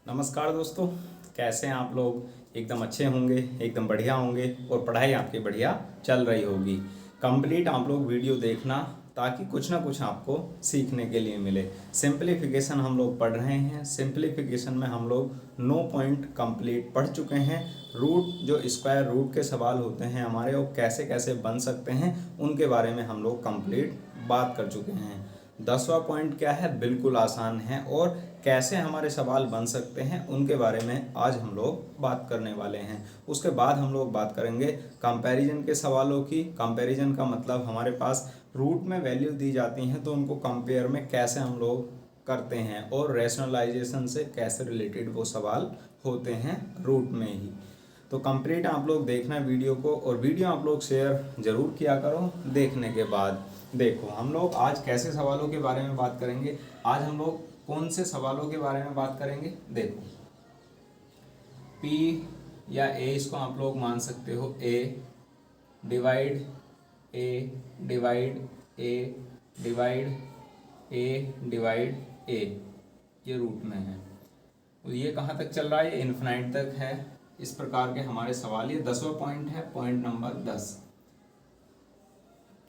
नमस्कार दोस्तों, कैसे हैं आप लोग। एकदम अच्छे होंगे, एकदम बढ़िया होंगे और पढ़ाई आपकी बढ़िया चल रही होगी। कंप्लीट आप लोग वीडियो देखना ताकि कुछ ना कुछ आपको सीखने के लिए मिले। सिंप्लीफिकेशन हम लोग पढ़ रहे हैं। सिंप्लीफिकेशन में हम लोग 9 पॉइंट कंप्लीट पढ़ चुके हैं। रूट जो स्क्वायर रूट के सवाल होते हैं हमारे, वो कैसे कैसे बन सकते हैं उनके बारे में हम लोग कंप्लीट बात कर चुके हैं। 10वां पॉइंट क्या है, बिल्कुल आसान है, और कैसे हमारे सवाल बन सकते हैं उनके बारे में आज हम लोग बात करने वाले हैं। उसके बाद हम लोग बात करेंगे कंपैरिजन के सवालों की। कंपैरिजन का मतलब हमारे पास रूट में वैल्यू दी जाती हैं तो उनको कंपेयर में कैसे हम लोग करते हैं, और रैशनलाइजेशन से कैसे रिलेटेड वो सवाल होते हैं रूट में ही। तो कंप्लीट आप लोग देखना वीडियो को, और वीडियो आप लोग शेयर ज़रूर किया करो देखने के बाद। देखो, हम लोग आज कैसे सवालों के बारे में बात करेंगे। आज हम लोग कौन से सवालों के बारे में बात करेंगे। देखो, P या A, इसको आप लोग मान सकते हो A divide A divide A divide A divide A, ये रूट में है। तो ये कहाँ तक चल रहा है, ये इन्फिनाइट तक है। इस प्रकार के हमारे सवाल, ये 10वां पॉइंट है, पॉइंट नंबर 10।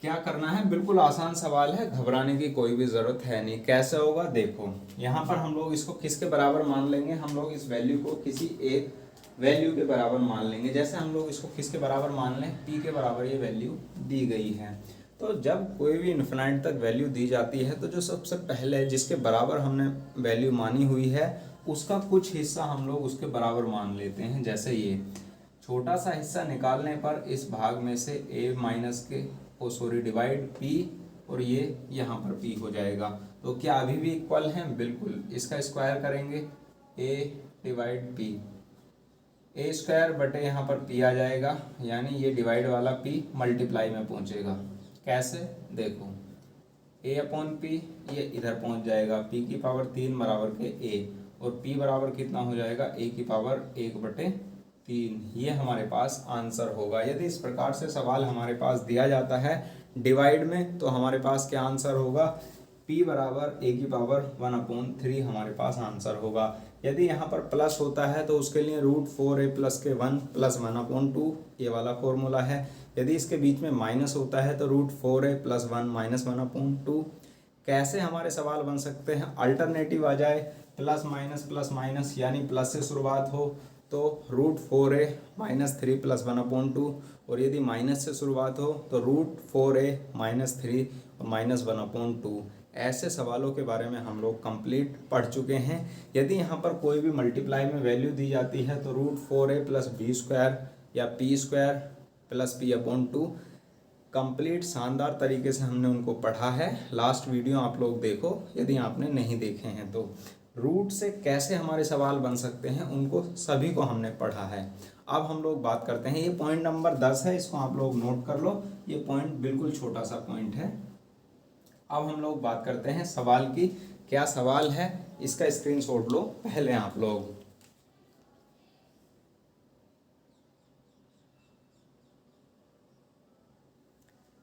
क्या करना है, बिल्कुल आसान सवाल है, घबराने की कोई भी ज़रूरत है नहीं। कैसे होगा, देखो यहाँ पर हम लोग इसको किसके बराबर मान लेंगे। हम लोग इस वैल्यू को किसी एक वैल्यू के बराबर मान लेंगे। जैसे हम लोग इसको किसके बराबर मान लें, p के बराबर ये वैल्यू दी गई है। तो जब कोई भी इन्फिनाइट तक वैल्यू दी जाती है तो जो सबसे पहले जिसके बराबर हमने वैल्यू मानी हुई है उसका कुछ हिस्सा हम लोग उसके बराबर मान लेते हैं। जैसे ये छोटा सा हिस्सा निकालने पर इस भाग में से a माइनस के डिवाइड p, और ये यहाँ पर p हो जाएगा। तो क्या अभी भी इक्वल हैं, बिल्कुल। इसका स्क्वायर करेंगे a divide p, a square बटे यहाँ पर p आ जाएगा, यानी ये डिवाइड वाला p मल्टीप्लाई में पहुँचेगा। कैसे, देखो a अपॉन p, ये इधर पहुँच जाएगा, p की पावर 3 बराबर के a, और p बराबर कितना हो जाएगा, a की पावर 1/3। ये हमारे पास आंसर होगा। यदि इस प्रकार से सवाल हमारे पास दिया जाता है डिवाइड में तो हमारे पास क्या आंसर होगा, p बराबर a की पावर 1/3 हमारे पास आंसर होगा। यदि यहाँ पर प्लस होता है तो उसके लिए √4a प्लस के 1 प्लस 1/2, ये वाला फॉर्मूला है। यदि इसके बीच में माइनस होता है तो √4a प्लस 1 माइनस 1/2। कैसे हमारे सवाल बन सकते हैं, अल्टरनेटिव आ जाए, प्लस माइनस, यानी प्लस से शुरुआत हो तो √4a माइनस 3 प्लस 1/2, और यदि माइनस से शुरुआत हो तो √4a माइनस 3 माइनस 1/2। ऐसे सवालों के बारे में हम लोग कंप्लीट पढ़ चुके हैं। यदि यहाँ पर कोई भी मल्टीप्लाई में वैल्यू दी जाती है तो √4a प्लस b स्क्वायर या p square plus p/2, complete शानदार तरीके से हमने उनको पढ़ा है। लास्ट वीडियो आप लोग देखो यदि आपने नहीं देखे हैं तो। रूट से कैसे हमारे सवाल बन सकते हैं उनको सभी को हमने पढ़ा है। अब हम लोग बात करते हैं, ये पॉइंट नंबर 10 है, इसको आप लोग नोट कर लो। ये पॉइंट बिल्कुल छोटा सा पॉइंट है। अब हम लोग बात करते हैं सवाल की। क्या सवाल है, इसका स्क्रीनशॉट लो पहले आप लोग।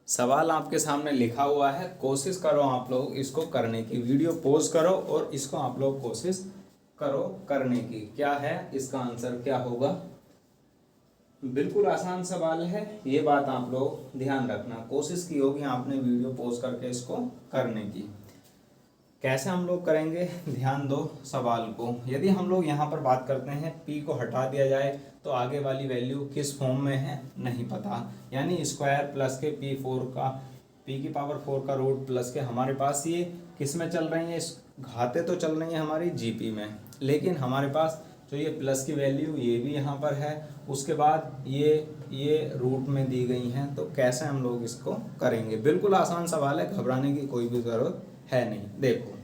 सवाल आपके सामने लिखा हुआ है, कोशिश करो आप लोग इसको करने की। वीडियो पॉज करो और इसको आप लोग कोशिश करो करने की। क्या है इसका आंसर, क्या होगा। बिल्कुल आसान सवाल है, ये बात आप लोग ध्यान रखना। कोशिश की होगी आपने वीडियो पॉज करके इसको करने की। कैसे हम लोग करेंगे, ध्यान दो सवाल को। यदि हम लोग यहाँ पर बात करते हैं p को हटा दिया जाए तो आगे वाली वैल्यू किस फॉर्म में है नहीं पता, यानी स्क्वायर प्लस के p की पावर 4 का रूट प्लस के हमारे पास ये किस में चल रही है, घाते तो चल रही है हमारी gp में, लेकिन हमारे पास जो ये प्लस की वैल्यू ये भी यहाँ पर है, उसके बाद ये रूट में दी गई हैं। तो कैसे हम लोग इसको करेंगे, बिल्कुल आसान सवाल है, घबराने की कोई भी ज़रूरत है नहीं। देखो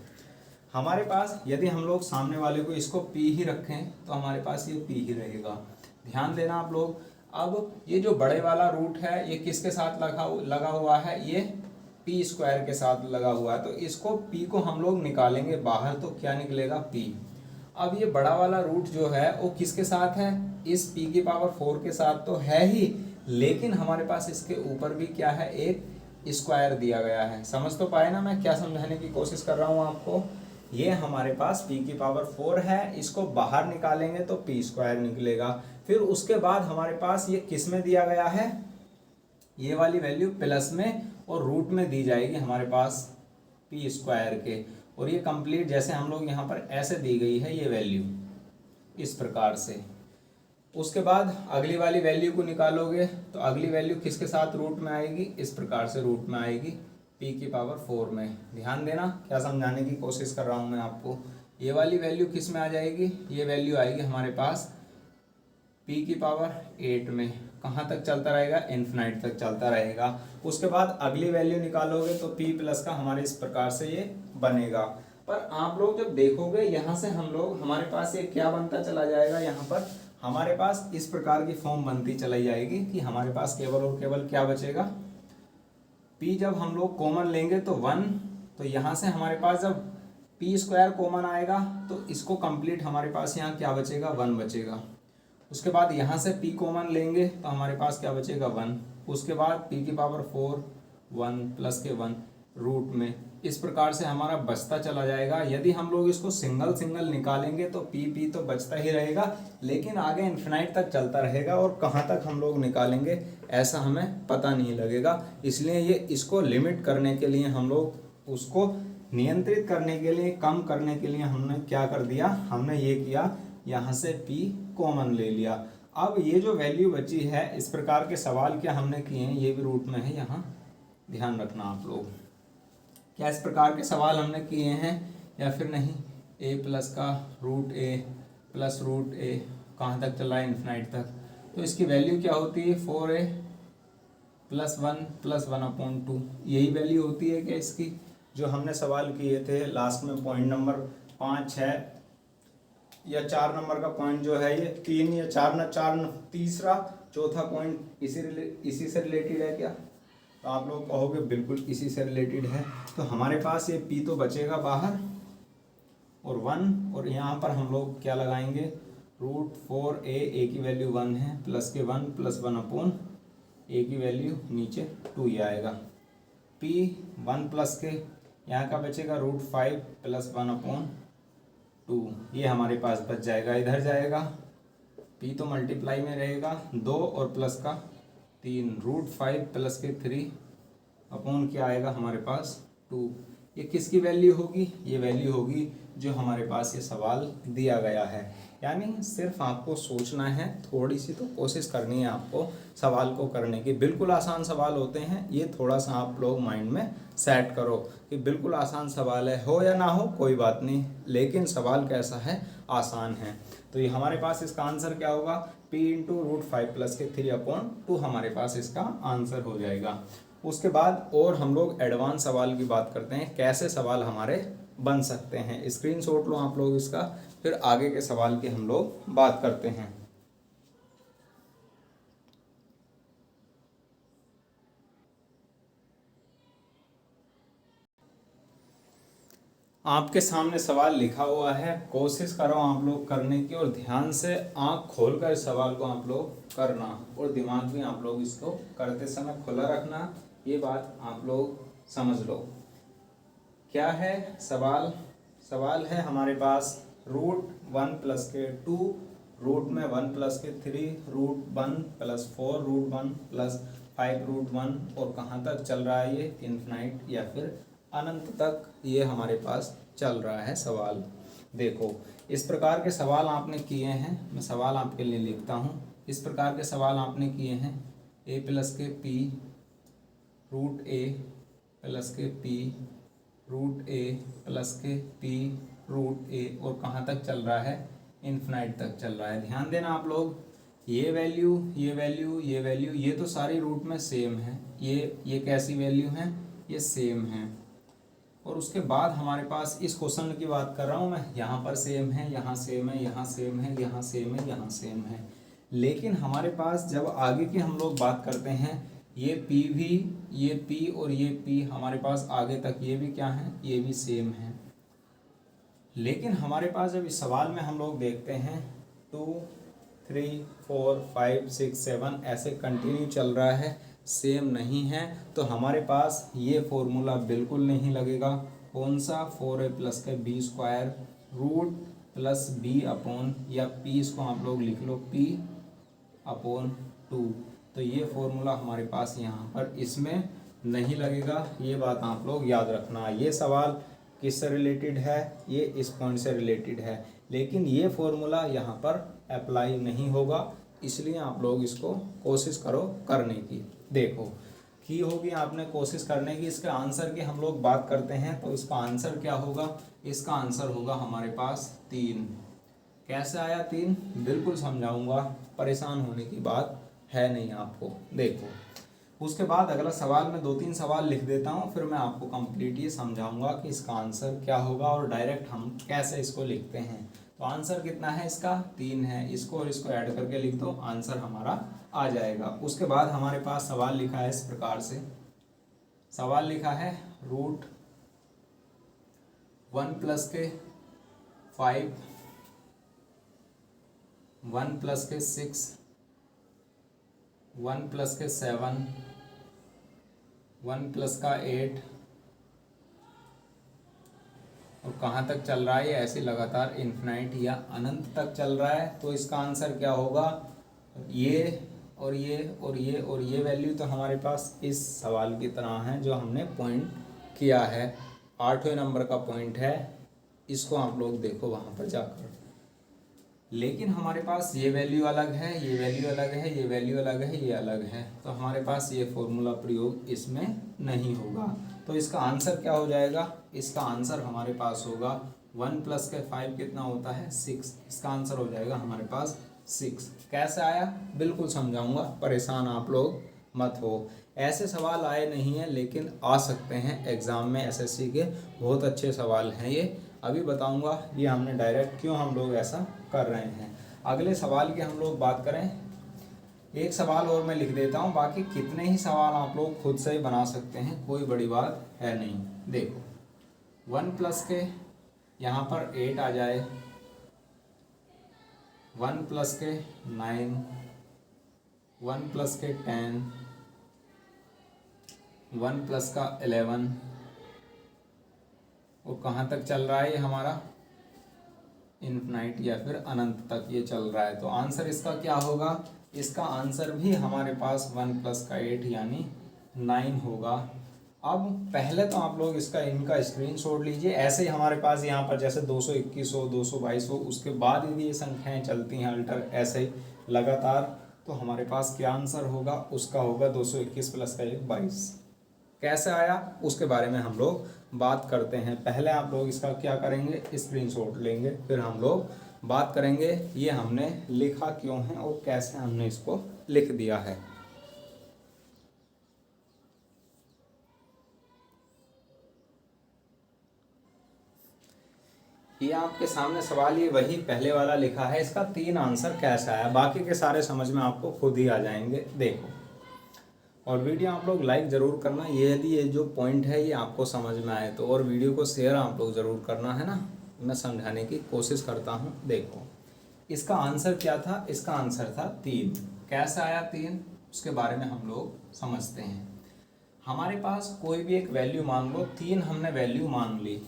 हमारे पास यदि हम लोग सामने वाले को इसको p ही रखें तो हमारे पास ये p ही रहेगा। ध्यान देना आप लोग। अब ये जो बड़े वाला रूट है ये किसके साथ लगा हुआ है, ये p स्क्वायर के साथ लगा हुआ है। तो इसको p को हम लोग निकालेंगे बाहर तो क्या निकलेगा, p। अब ये बड़ा वाला रूट जो है वो किसके साथ है, इस p की पावर 4 के साथ तो है ही, लेकिन हमारे पास इसके ऊपर भी क्या है, एक स्क्वायर दिया गया है। समझ तो पाए ना मैं क्या समझाने की कोशिश कर रहा हूँ आपको। ये हमारे पास p की पावर 4 है, इसको बाहर निकालेंगे तो p स्क्वायर निकलेगा। फिर उसके बाद हमारे पास ये किस में दिया गया है, ये वाली वैल्यू प्लस में और रूट में दी जाएगी हमारे पास p स्क्वायर के। और ये कंप्लीट जैसे हम लोग यहाँ पर ऐसे दी गई है ये वैल्यू इस प्रकार से। उसके बाद अगली वाली वैल्यू को निकालोगे तो अगली वैल्यू किसके साथ रूट में आएगी, इस प्रकार से रूट में आएगी p की पावर 4 में। ध्यान देना क्या समझाने की कोशिश कर रहा हूँ मैं आपको। ये वाली वैल्यू किस में आ जाएगी, ये वैल्यू आएगी हमारे पास p की पावर 8 में। कहाँ तक चलता रहेगा, इन्फिनाइट तक चलता रहेगा। उसके बाद अगली वैल्यू निकालोगे तो p प्लस का हमारे इस प्रकार से ये बनेगा। पर आप लोग जब देखोगे यहाँ से हम लोग हमारे पास ये क्या बनता चला जाएगा, यहाँ पर हमारे पास इस प्रकार की फॉर्म बनती चली जाएगी कि हमारे पास केवल और केवल क्या बचेगा, p जब हम लोग कॉमन लेंगे तो 1, तो यहाँ से हमारे पास जब p स्क्वायर कॉमन आएगा तो इसको कंप्लीट हमारे पास यहाँ क्या बचेगा, 1 बचेगा। उसके बाद यहाँ से p कॉमन लेंगे तो हमारे पास क्या बचेगा, 1। उसके बाद p की पावर 4 1 प्लस के 1 रूट में, इस प्रकार से हमारा बचता चला जाएगा। यदि हम लोग इसको सिंगल सिंगल निकालेंगे तो p तो बचता ही रहेगा, लेकिन आगे इन्फिनाइट तक चलता रहेगा और कहाँ तक हम लोग निकालेंगे ऐसा हमें पता नहीं लगेगा। इसलिए ये इसको लिमिट करने के लिए हम लोग उसको नियंत्रित करने के लिए, कम करने के लिए हमने क्या कर दिया, हमने ये किया यहाँ से p कॉमन ले लिया। अब ये जो वैल्यू बची है, इस प्रकार के सवाल क्या हमने किए हैं, ये भी रूट में है, यहाँ ध्यान रखना आप लोग। क्या इस प्रकार के सवाल हमने किए हैं या फिर नहीं। a प्लस का root a plus root a कहाँ तक चला है, इन्फिनाइट तक। तो इसकी वैल्यू क्या होती है, 4a प्लस 1/2। यही वैल्यू होती है क्या इसकी, जो हमने सवाल किए थे लास्ट में पॉइंट नंबर 5, 6 या 4 नंबर का पॉइंट जो है, ये 3 या 4 तीसरा चौथा पॉइंट इसी से रिलेटेड है क्या, तो आप लोग कहोगे बिल्कुल इसी से रिलेटेड है। तो हमारे पास ये p तो बचेगा बाहर और 1, और यहाँ पर हम लोग क्या लगाएंगे, रूट 4a की वैल्यू 1 है, प्लस के 1 प्लस 1/a की वैल्यू नीचे 2 ही आएगा। p 1 प्लस के यहाँ का बचेगा रूट 5 प्लस 1/2, ये हमारे पास बच जाएगा, इधर जाएगा। p तो मल्टीप्लाई में रहेगा, 2 और प्लस का 3, रूट 5 प्लस के 3 अपॉन क्या आएगा हमारे पास 2। ये किसकी वैल्यू होगी, ये वैल्यू होगी जो हमारे पास ये सवाल दिया गया है। यानी सिर्फ आपको सोचना है, थोड़ी सी तो कोशिश करनी है आपको सवाल को करने की। बिल्कुल आसान सवाल होते हैं ये, थोड़ा सा आप लोग माइंड में सेट करो कि बिल्कुल आसान सवाल है, हो या ना हो कोई बात नहीं, लेकिन सवाल कैसा है, आसान है। तो ये हमारे पास इसका आंसर क्या होगा, p इंटू रूट 5 प्लस के 3/2 हमारे पास इसका आंसर हो जाएगा। उसके बाद और हम लोग एडवांस सवाल की बात करते हैं, कैसे सवाल हमारे बन सकते हैं। स्क्रीनशॉट लो आप लोग इसका, फिर आगे के सवाल की हम लोग बात करते हैं। आपके सामने सवाल लिखा हुआ है, कोशिश करो आप लोग करने की और ध्यान से आंख खोलकर इस सवाल को आप लोग करना, और दिमाग भी आप लोग इसको करते समय खुला रखना, ये बात आप लोग समझ लो। क्या है सवाल, सवाल है हमारे पास रूट 1 प्लस के 2, रूट में 1 प्लस के 3, root 1 plus 4, root 1 plus 5 root 1, और कहाँ तक चल रहा है ये, इन्फिनाइट या फिर अनंत तक ये हमारे पास चल रहा है सवाल। देखो इस प्रकार के सवाल आपने किए हैं, मैं सवाल आपके लिए लिखता हूँ। इस प्रकार के सवाल आपने किए हैं, a प्लस के p रूट a प्लस के p रूट a प्लस के p रूट a, और कहाँ तक चल रहा है, इन्फिनाइट तक चल रहा है। ध्यान देना आप लोग, ये वैल्यू ये वैल्यू ये वैल्यू ये तो सारी रूट में सेम है, ये कैसी वैल्यू हैं, ये सेम है। और उसके बाद हमारे पास इस क्वेश्चन की बात कर रहा हूँ मैं, यहाँ पर सेम है, यहाँ सेम है, यहाँ सेम है, यहाँ सेम है, यहाँ सेम है। लेकिन हमारे पास जब आगे की हम लोग बात करते हैं, ये p भी, ये p और ये p हमारे पास आगे तक ये भी क्या है, ये भी सेम है। लेकिन हमारे पास जब इस सवाल में हम लोग देखते हैं 2 3 4 5 6 7 ऐसे कंटिन्यू चल रहा है, सेम नहीं है, तो हमारे पास ये फॉर्मूला बिल्कुल नहीं लगेगा कौन सा 4a प्लस के b square root plus b upon या पी, इसको आप लोग लिख लो p अपॉन 2। तो ये फॉर्मूला हमारे पास यहाँ पर इसमें नहीं लगेगा, ये बात आप लोग याद रखना। ये सवाल किससे रिलेटेड है, ये इस पॉइंट से रिलेटेड है, लेकिन ये फॉर्मूला यहाँ पर अप्लाई नहीं होगा, इसलिए आप लोग इसको कोशिश करो करने की। देखो की होगी आपने कोशिश करने की। इसके आंसर की हम लोग बात करते हैं तो इसका आंसर क्या होगा, इसका आंसर होगा हमारे पास 3। कैसे आया 3 बिल्कुल समझाऊंगा, परेशान होने की बात है नहीं आपको। देखो उसके बाद अगला सवाल मैं 2-3 सवाल लिख देता हूँ, फिर मैं आपको कंप्लीट ये समझाऊंगा कि इसका आंसर क्या होगा और डायरेक्ट हम कैसे इसको लिखते हैं। तो आंसर कितना है इसका 3 है, इसको और इसको ऐड करके लिख दो, आंसर हमारा आ जाएगा। उसके बाद हमारे पास सवाल लिखा है इस प्रकार से, सवाल लिखा है रूट 1 प्लस के 5, 1 प्लस के 6, 1 प्लस के 7, 1 प्लस का 8 और कहाँ तक चल रहा है ये ऐसे लगातार इन्फिनाइट या अनंत तक चल रहा है। तो इसका आंसर क्या होगा, ये और ये और ये और ये वैल्यू तो हमारे पास इस सवाल की तरह है जो हमने पॉइंट किया है, 8वें नंबर का पॉइंट है, इसको आप लोग देखो वहाँ पर जाकर। लेकिन हमारे पास ये वैल्यू अलग है, ये वैल्यू अलग है, ये वैल्यू अलग है, ये अलग है, तो हमारे पास ये फॉर्मूला प्रयोग इसमें नहीं होगा। तो इसका आंसर क्या हो जाएगा, इसका आंसर हमारे पास होगा 1 प्लस के 5 कितना होता है 6, इसका आंसर हो जाएगा हमारे पास 6। कैसे आया बिल्कुल समझाऊंगा, परेशान आप लोग मत हो। ऐसे सवाल आए नहीं हैं लेकिन आ सकते हैं एग्ज़ाम में, एसएससी के बहुत अच्छे सवाल हैं ये, अभी बताऊंगा ये हमने डायरेक्ट क्यों हम लोग ऐसा कर रहे हैं। अगले सवाल की हम लोग बात करें, एक सवाल और मैं लिख देता हूँ, बाकी कितने ही सवाल आप लोग खुद से ही बना सकते हैं, कोई बड़ी बात है नहीं। देखो 1 प्लस के यहाँ पर 8 आ जाए, 1 प्लस के 9, 1 प्लस के 10, 1 प्लस का 11 और कहाँ तक चल रहा है ये हमारा इन्फिनाइट या फिर अनंत तक ये चल रहा है। तो आंसर इसका क्या होगा, इसका आंसर भी हमारे पास 1 प्लस का 8 यानी 9 होगा। अब पहले तो आप लोग इसका इनका स्क्रीनशॉट लीजिए, ऐसे ही हमारे पास यहाँ पर जैसे 221 हो 222 हो, उसके बाद यदि ये संख्याएं चलती हैं अल्टर ऐसे ही लगातार, तो हमारे पास क्या आंसर होगा, उसका होगा 221 प्लस का 1 22। कैसे आया उसके बारे में हम लोग बात करते हैं। पहले आप लोग इसका क्या करेंगे, स्क्रीनशॉट लेंगे, फिर हम लोग बात करेंगे ये हमने लिखा क्यों है और कैसे हमने इसको लिख दिया है। ये आपके सामने सवाल ये वही पहले वाला लिखा है, इसका 3 आंसर कैसे आया, बाकी के सारे समझ में आपको खुद ही आ जाएंगे। देखो और वीडियो आप लोग लाइक ज़रूर करना, ये यदि ये जो पॉइंट है ये आपको समझ में आए तो, और वीडियो को शेयर आप लोग ज़रूर करना है ना, मैं समझाने की कोशिश करता हूँ। देखो इसका आंसर क्या था, इसका आंसर था 3। कैसे आया 3 उसके बारे में हम लोग समझते हैं। हमारे पास कोई भी एक वैल्यू मान लो, 3 हमने वैल्यू मान ली,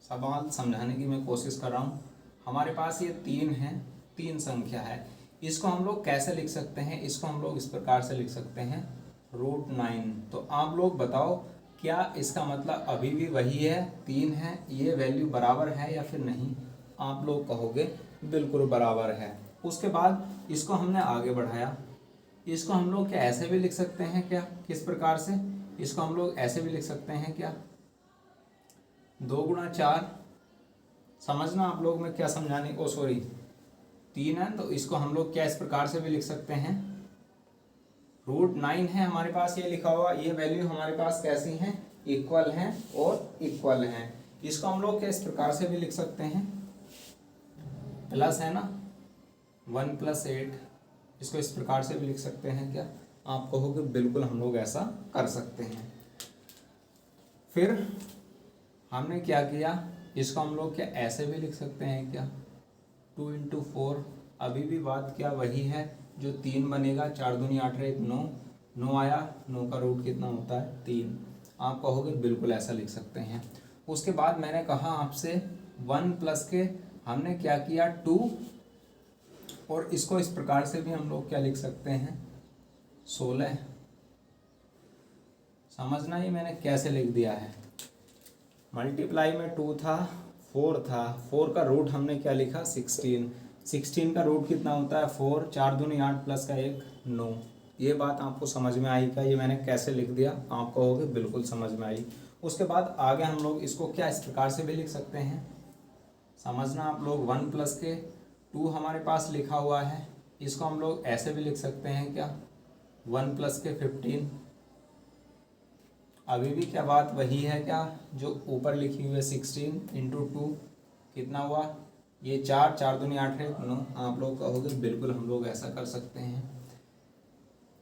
सवाल समझाने की मैं कोशिश कर रहा हूँ। हमारे पास ये 3 है, 3 संख्या है, इसको हम लोग कैसे लिख सकते हैं, इसको हम लोग इस प्रकार से लिख सकते हैं √9। तो आप लोग बताओ क्या इसका मतलब अभी भी वही है 3 है, ये वैल्यू बराबर है या फिर नहीं, आप लोग कहोगे बिल्कुल बराबर है। उसके बाद इसको हमने आगे बढ़ाया, इसको हम लोग क्या ऐसे भी लिख सकते हैं क्या, किस प्रकार से, इसको हम लोग ऐसे भी लिख सकते हैं क्या 2 गुणा 4, समझना आप लोग मैं क्या समझाने को, सॉरी 3 है तो इसको हम लोग क्या इस प्रकार से भी लिख सकते हैं √9 है हमारे पास ये लिखा हुआ, ये वैल्यू हमारे पास कैसी हैं, इक्वल हैं और इक्वल हैं। इसको हम लोग क्या इस प्रकार से भी लिख सकते हैं, प्लस है ना 1 + 8, इसको इस प्रकार से भी लिख सकते हैं क्या, आप कहोगे बिल्कुल हम लोग ऐसा कर सकते हैं। फिर हमने क्या किया, इसको हम लोग क्या ऐसे भी लिख सकते हैं क्या 2 × 4, अभी भी बात क्या वही है, जो 3 बनेगा, 4 दूनी 8 रहे 9, 9 आया, 9 का रूट कितना होता है 3, आप कहोगे बिल्कुल ऐसा लिख सकते हैं। उसके बाद मैंने कहा आपसे 1 प्लस के हमने क्या किया 2, और इसको इस प्रकार से भी हम लोग क्या लिख सकते हैं 16। समझना ही मैंने कैसे लिख दिया है। मल्टीप्लाई में 2 था, 4 था, 4 का रूट हमने क्या लिखा 16। 16 का रूट कितना होता है 4, 4 दूनी 8 प्लस का 1 9। ये बात आपको समझ में आई क्या? ये मैंने कैसे लिख दिया आप कहोगे बिल्कुल समझ में आई। उसके बाद आगे हम लोग इसको क्या इस प्रकार से भी लिख सकते हैं, समझना आप लोग। 1 प्लस के 2 हमारे पास लिखा हुआ है, इसको हम लोग ऐसे भी लिख सकते हैं क्या 1 प्लस के 15। अभी भी क्या बात वही है क्या जो ऊपर लिखी हुई है 16 इंटू 2 कितना हुआ ये 4, 4 दूनी 8 है 9। आप लोग कहोगे बिल्कुल हम लोग ऐसा कर सकते हैं।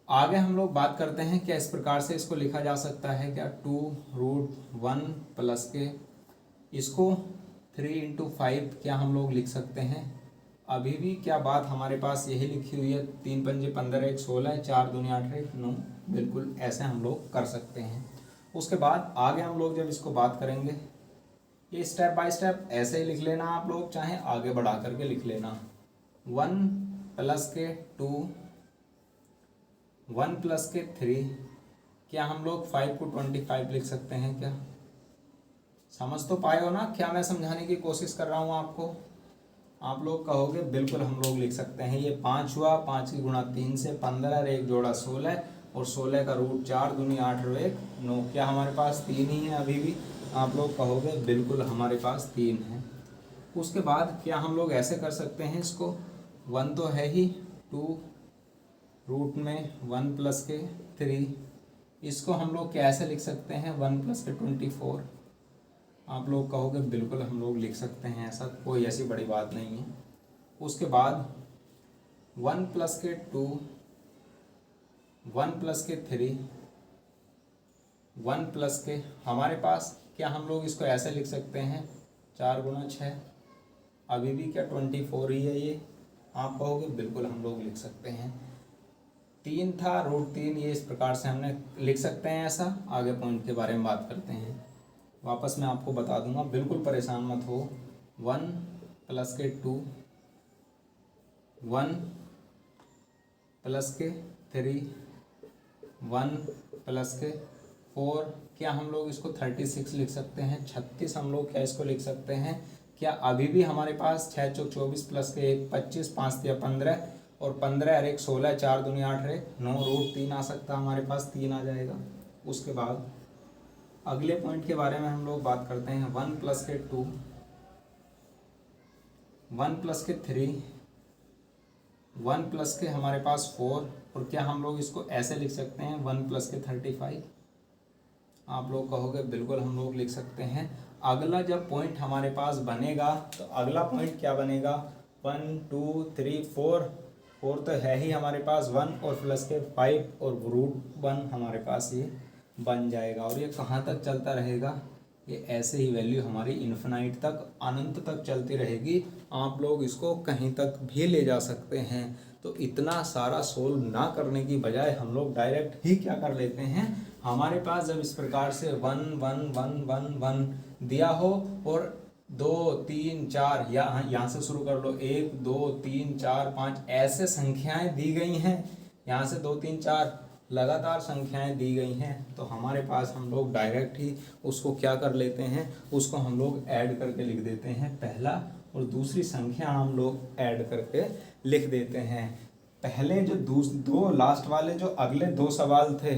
आगे हम लोग बात करते हैं क्या इस प्रकार से इसको लिखा जा सकता है क्या 2√1 प्लस के, इसको 3 इंटू 5 क्या हम लोग लिख सकते हैं। अभी भी क्या बात हमारे पास यही लिखी हुई है 3 पंजे 15 1 16 4 दूनी 8 1 9। बिल्कुल ऐसे हम लोग कर सकते हैं। उसके बाद आगे हम लोग जब इसको बात करेंगे ये स्टेप बाय स्टेप ऐसे ही लिख लेना आप लोग, चाहे आगे बढ़ा करके लिख लेना। 1 प्लस के 2, 1 प्लस के 3, क्या हम लोग 5 को 25 लिख सकते हैं क्या? समझ तो पाए हो ना क्या मैं समझाने की कोशिश कर रहा हूँ आपको? आप लोग कहोगे बिल्कुल हम लोग लिख सकते हैं। ये 5 हुआ, 5 की गुणा 3 से 15 और 1 जोड़ा 16, और 16 का रूट 4 दूनी 8 और 1 9। क्या हमारे पास 3 ही है अभी भी? आप लोग कहोगे बिल्कुल हमारे पास 3 है। उसके बाद क्या हम लोग ऐसे कर सकते हैं इसको, 1 तो है ही, 2 रूट में 1 प्लस के 3, इसको हम लोग कैसे लिख सकते हैं 1 प्लस के 24। आप लोग कहोगे बिल्कुल हम लोग लिख सकते हैं, ऐसा कोई ऐसी बड़ी बात नहीं है। उसके बाद 1 प्लस के 2, 1 प्लस के 3, 1 प्लस के हमारे पास क्या हम लोग इसको ऐसे लिख सकते हैं 4 गुणा 6। अभी भी क्या 24 ही है ये? आप कहोगे बिल्कुल हम लोग लिख सकते हैं। 3 था √3, ये इस प्रकार से हमने लिख सकते हैं ऐसा। आगे पॉइंट के बारे में बात करते हैं, वापस मैं आपको बता दूंगा, बिल्कुल परेशान मत हो। 1 प्लस के 2, 1 प्लस के 3, 1 प्लस के 4, क्या हम लोग इसको 36 लिख सकते हैं। 36 हम लोग क्या इसको लिख सकते हैं क्या? अभी भी हमारे पास 6 चौक 24 प्लस के 1 25, 5 या 15, और 15 और 1 16, 4 दूनी 8 और 1 9, √3 आ सकता हमारे पास, 3 आ जाएगा। उसके बाद अगले पॉइंट के बारे में हम लोग बात करते हैं। 1 प्लस के 2, 1 प्लस के 3, 1 प्लस के हमारे पास 4, और क्या हम लोग इसको ऐसे लिख सकते हैं 1 प्लस के 35। आप लोग कहोगे बिल्कुल हम लोग लिख सकते हैं। अगला जब पॉइंट हमारे पास बनेगा तो अगला पॉइंट क्या बनेगा 1 2 3 4, 4 तो है ही हमारे पास 1, और प्लस के 5 और √1 हमारे पास ये बन जाएगा। और ये कहाँ तक चलता रहेगा, ये ऐसे ही वैल्यू हमारी इन्फिनाइट तक, अनंत तक चलती रहेगी। आप लोग इसको कहीं तक भी ले जा सकते हैं। तो इतना सारा सोल्व ना करने की बजाय हम लोग डायरेक्ट ही क्या कर लेते हैं, हमारे पास जब इस प्रकार से 1 1 1 1 1 दिया हो और 2 3 4 यहाँ से शुरू कर लो, 1 2 3 4 5 ऐसे संख्याएं दी गई हैं, यहाँ से 2 3 4 लगातार संख्याएं दी गई हैं, तो हमारे पास हम लोग डायरेक्ट ही उसको क्या कर लेते हैं, उसको हम लोग ऐड करके लिख देते हैं। पहला और दूसरी संख्या हम लोग ऐड करके लिख देते हैं। पहले जो दो लास्ट वाले जो अगले 2 सवाल थे,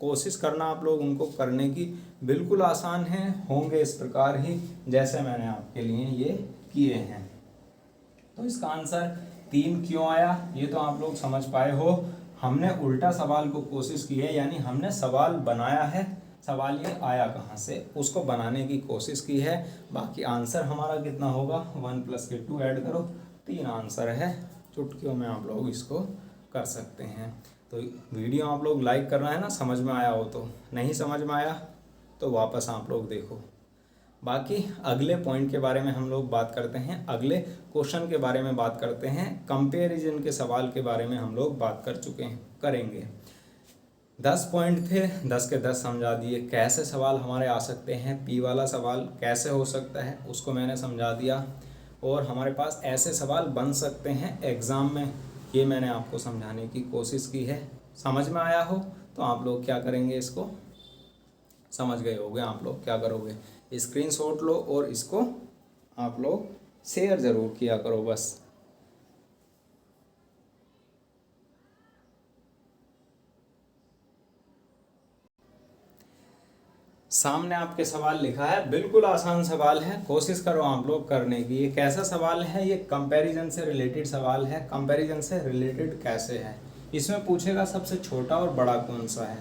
कोशिश करना आप लोग उनको करने की, बिल्कुल आसान है, होंगे इस प्रकार ही जैसे मैंने आपके लिए ये किए हैं। तो इसका आंसर 3 क्यों आया ये तो आप लोग समझ पाए हो। हमने उल्टा सवाल को कोशिश की है, यानी हमने सवाल बनाया है, सवाल ये आया कहाँ से उसको बनाने की कोशिश की है। बाकी आंसर हमारा कितना होगा 1 प्लस के 2 ऐड करो, 3 आंसर है। चुटकियों में आप लोग इसको कर सकते हैं। तो वीडियो आप लोग लाइक करना है ना, समझ में आया हो तो, नहीं समझ में आया तो वापस आप लोग देखो। बाकी अगले पॉइंट के बारे में हम लोग बात करते हैं, अगले क्वेश्चन के बारे में बात करते हैं, कंपैरिजन के सवाल के बारे में हम लोग बात कर चुके हैं, करेंगे। 10 पॉइंट थे, 10 के 10 समझा दिए। कैसे सवाल हमारे आ सकते हैं, पी वाला सवाल कैसे हो सकता है उसको मैंने समझा दिया, और हमारे पास ऐसे सवाल बन सकते हैं एग्ज़ाम में, ये मैंने आपको समझाने की कोशिश की है। समझ में आया हो तो आप लोग क्या करेंगे, इसको समझ गए होगे, आप लोग क्या करोगे, स्क्रीनशॉट लो और इसको आप लोग शेयर ज़रूर किया करो बस। सामने आपके सवाल लिखा है, बिल्कुल आसान सवाल है, कोशिश करो आप लोग करने की। ये कैसा सवाल है, ये कंपैरिजन से रिलेटेड सवाल है। कंपैरिजन से रिलेटेड कैसे है, इसमें पूछेगा सबसे छोटा और बड़ा कौन सा है,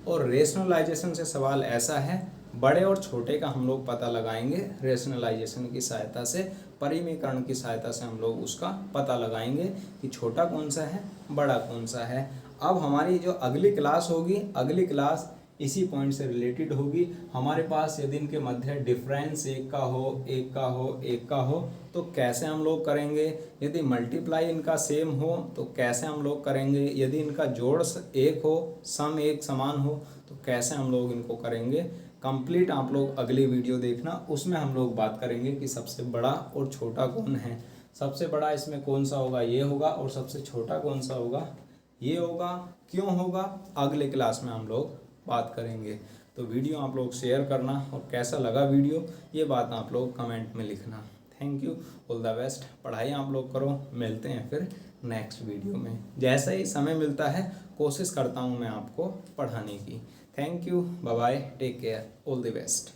और रेशनलाइजेशन से सवाल ऐसा है, बड़े और छोटे का हम लोग पता लगाएंगे रेशनलाइजेशन की सहायता से, परिमीकरण की सहायता से हम लोग उसका पता लगाएंगे कि छोटा कौन सा है, बड़ा कौन सा है। अब हमारी जो अगली क्लास होगी, अगली क्लास इसी पॉइंट से रिलेटेड होगी। हमारे पास यदि इनके मध्य डिफरेंस एक का हो, एक का हो, एक का हो, तो कैसे हम लोग करेंगे। यदि मल्टीप्लाई इनका सेम हो तो कैसे हम लोग करेंगे। यदि इनका जोड़ एक हो, सम एक समान हो, तो कैसे हम लोग इनको करेंगे। कंप्लीट आप लोग अगली वीडियो देखना, उसमें हम लोग बात करेंगे कि सबसे बड़ा और छोटा कौन है। सबसे बड़ा इसमें कौन सा होगा, ये होगा, और सबसे छोटा कौन सा होगा, ये होगा। क्यों होगा, अगले क्लास में हम लोग बात करेंगे। तो वीडियो आप लोग शेयर करना, और कैसा लगा वीडियो ये बात आप लोग कमेंट में लिखना। Thank you, all the best. पढ़ाई आप लोग करो, मिलते हैं फिर नेक्स्ट वीडियो में। जैसा ही समय मिलता है कोशिश करता हूँ मैं आपको पढ़ाने की। Thank you, bye bye, take care, all the best.